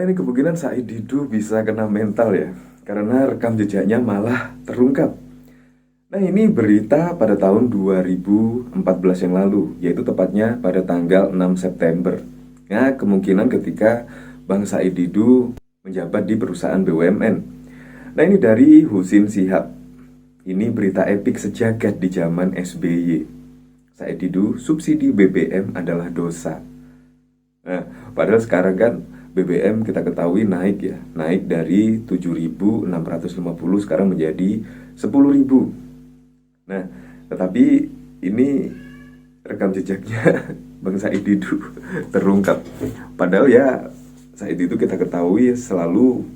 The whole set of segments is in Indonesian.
ini kemungkinan Said Didu bisa kena mental ya, karena rekam jejaknya malah terungkap. Nah, ini berita pada tahun 2014 yang lalu, yaitu tepatnya pada tanggal 6 September. Nah, kemungkinan ketika Bang Said Didu menjabat di perusahaan BUMN. Nah, ini dari Husin Shihab. Ini berita epik sejagat di zaman SBY. Said Didu, subsidi BBM adalah dosa. Nah, padahal sekarang kan BBM kita ketahui naik ya, naik dari 7.650 sekarang menjadi 10.000. Nah, tetapi ini rekam jejaknya Bang Said Didu terungkap. Padahal ya Said Didu kita ketahui selalu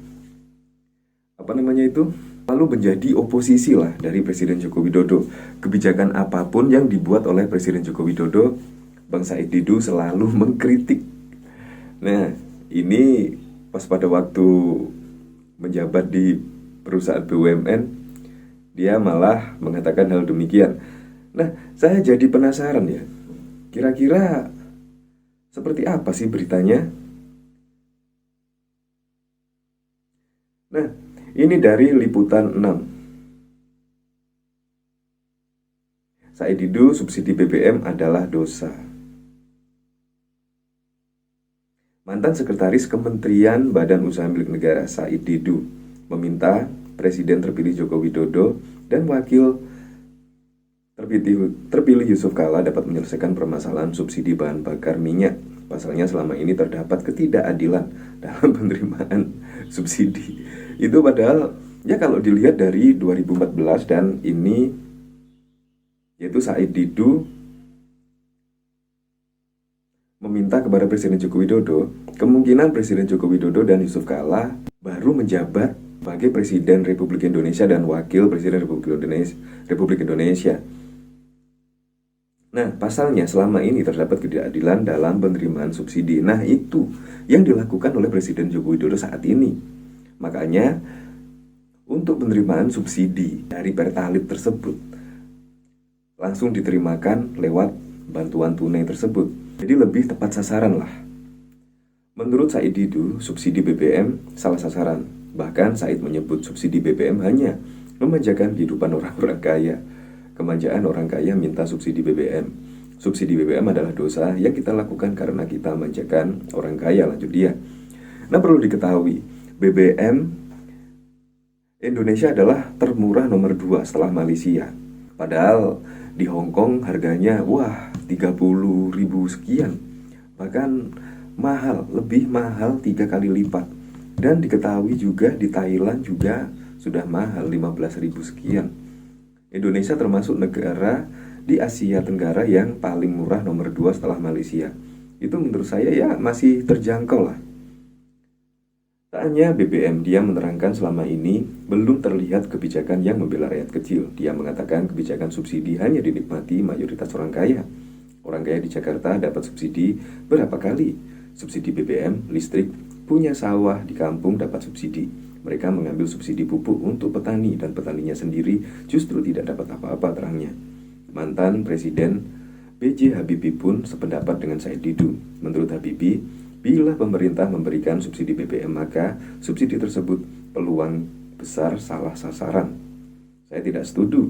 selalu menjadi oposisi lah dari Presiden Joko Widodo. Kebijakan apapun yang dibuat oleh Presiden Joko Widodo, Bang Said Didu selalu mengkritik. Nah, ini pas pada waktu menjabat di perusahaan BUMN, dia malah mengatakan hal demikian. Nah, saya jadi penasaran ya, kira-kira seperti apa sih beritanya? Nah, ini dari Liputan 6. Said Didu, subsidi BBM adalah dosa. Mantan Sekretaris Kementerian Badan Usaha Milik Negara Said Didu meminta Presiden terpilih Joko Widodo dan Wakil terpilih Yusuf Kala dapat menyelesaikan permasalahan subsidi bahan bakar minyak. Pasalnya selama ini terdapat ketidakadilan dalam penerimaan subsidi. Itu padahal ya kalau dilihat dari 2014 dan ini yaitu Said Didu meminta kepada Presiden Joko Widodo, kemungkinan Presiden Joko Widodo dan Yusuf Kala baru menjabat sebagai Presiden Republik Indonesia dan Wakil Presiden Republik Indonesia. Nah, pasalnya selama ini terdapat ketidakadilan dalam penerimaan subsidi. Nah, itu yang dilakukan oleh Presiden Joko Widodo saat ini. Makanya, untuk penerimaan subsidi dari Pertalite tersebut langsung diterimakan lewat bantuan tunai tersebut. Jadi lebih tepat sasaran lah. Menurut Said Didu, subsidi BBM salah sasaran. Bahkan Said menyebut subsidi BBM hanya memanjakan kehidupan orang-orang kaya. Kemanjaan orang kaya minta subsidi BBM. Subsidi BBM adalah dosa yang kita lakukan karena kita manjakan orang kaya, lanjut dia. Nah, perlu diketahui, BBM Indonesia adalah termurah nomor 2 setelah Malaysia. Padahal di Hong Kong harganya 30.000 sekian. Bahkan mahal, lebih mahal 3 kali lipat. Dan diketahui juga di Thailand juga sudah mahal 15.000 sekian. Indonesia termasuk negara di Asia Tenggara yang paling murah nomor 2 setelah Malaysia. Itu menurut saya ya masih terjangkau lah. Tak hanya BBM, dia menerangkan selama ini belum terlihat kebijakan yang membela rakyat kecil. Dia mengatakan kebijakan subsidi hanya dinikmati mayoritas orang kaya. Orang kaya di Jakarta dapat subsidi berapa kali? Subsidi BBM, listrik, punya sawah di kampung dapat subsidi. Mereka mengambil subsidi pupuk untuk petani dan petaninya sendiri justru tidak dapat apa-apa, terangnya. Mantan Presiden B.J. Habibie pun sependapat dengan Said Didu. Menurut Habibie, bila pemerintah memberikan subsidi BBM maka subsidi tersebut peluang besar salah sasaran. Saya tidak setuju.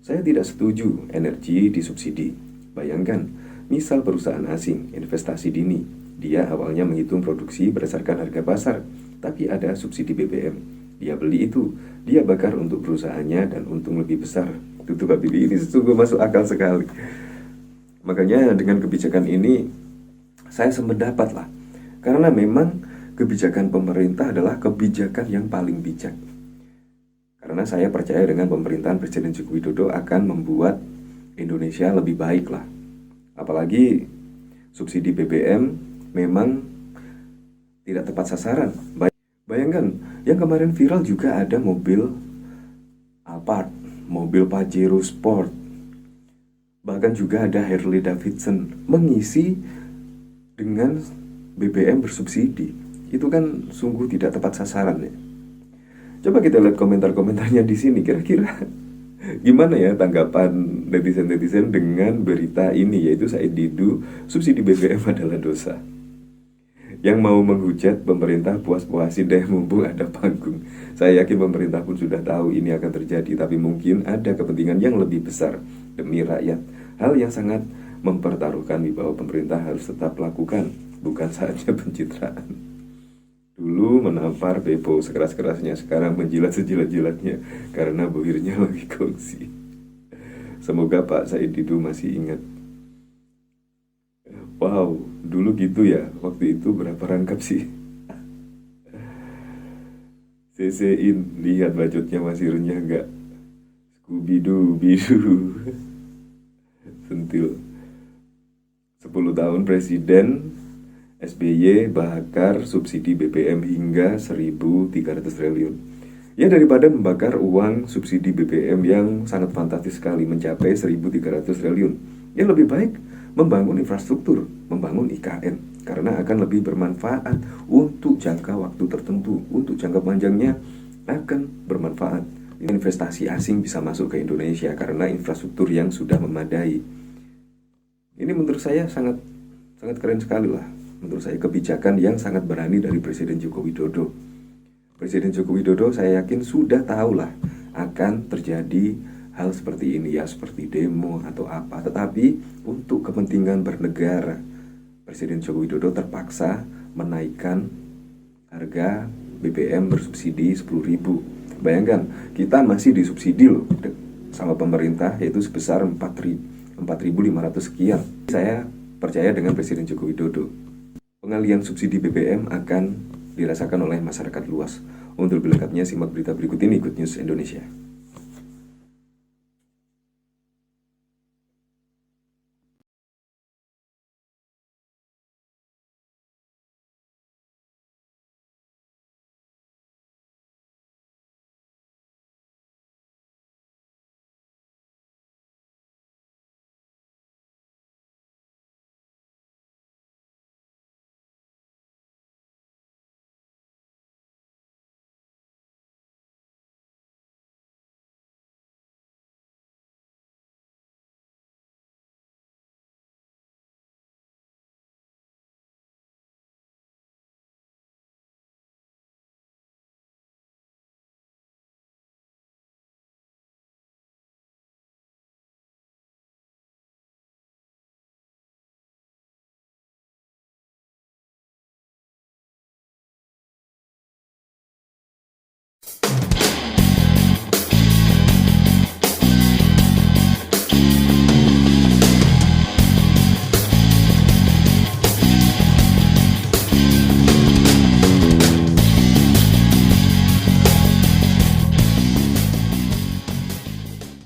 Saya tidak setuju energi disubsidi. Bayangkan, misal perusahaan asing investasi dini. Dia awalnya menghitung produksi berdasarkan harga pasar, tapi ada subsidi BBM. Dia beli itu, dia bakar untuk perusahaannya dan untung lebih besar. Tutup Habibie ini sungguh masuk akal sekali. Makanya dengan kebijakan ini saya sependapat lah. Karena memang kebijakan pemerintah adalah kebijakan yang paling bijak. Karena saya percaya dengan pemerintahan Presiden Joko Widodo akan membuat Indonesia lebih baik lah. Apalagi subsidi BBM memang tidak tepat sasaran. Bayangkan, yang kemarin viral juga ada mobil Alphard, mobil Pajero Sport. Bahkan juga ada Harley Davidson mengisi dengan BBM bersubsidi. Itu kan sungguh tidak tepat sasaran ya. Coba kita lihat komentar-komentarnya di sini. Kira-kira gimana ya tanggapan netizen-netizen dengan berita ini, yaitu Said Didu, subsidi BBM adalah dosa. Yang mau menghujat pemerintah puas-puasin deh mumpung ada panggung. Saya yakin pemerintah pun sudah tahu ini akan terjadi, tapi mungkin ada kepentingan yang lebih besar demi rakyat. Hal yang sangat mempertaruhkan bahwa pemerintah harus tetap lakukan, bukan saja pencitraan. Dulu menampar Beppo sekeras-kerasnya, sekarang menjilat sejilat-jilatnya karena buhirnya lagi kongsi. Semoga Pak Said Didu masih ingat. Wow, dulu gitu ya. Waktu itu berapa rangkap sih? CC-in, lihat bacotnya masih renyah nggak? Scooby-Doo, bidu. Sentil. 10 tahun Presiden SBY bakar subsidi BBM hingga 1.300 triliun. Ya, daripada membakar uang subsidi BBM yang sangat fantastis sekali mencapai 1.300 triliun, ya lebih baik membangun infrastruktur, membangun IKN, karena akan lebih bermanfaat untuk jangka waktu tertentu. Untuk jangka panjangnya akan bermanfaat. Investasi asing bisa masuk ke Indonesia karena infrastruktur yang sudah memadai. Ini menurut saya sangat keren sekali lah. Menurut saya kebijakan yang sangat berani dari Presiden Joko Widodo. Presiden Joko Widodo saya yakin sudah tahu lah akan terjadi hal seperti ini, ya seperti demo atau apa. Tetapi untuk kepentingan bernegara, Presiden Joko Widodo terpaksa menaikkan harga BBM bersubsidi 10.000. Bayangkan, kita masih disubsidi loh sama pemerintah, yaitu sebesar 4.500 sekian. Saya percaya dengan Presiden Joko Widodo. Pengalihan subsidi BBM akan dirasakan oleh masyarakat luas. Untuk lebih lengkapnya simak berita berikut ini, Good News Indonesia.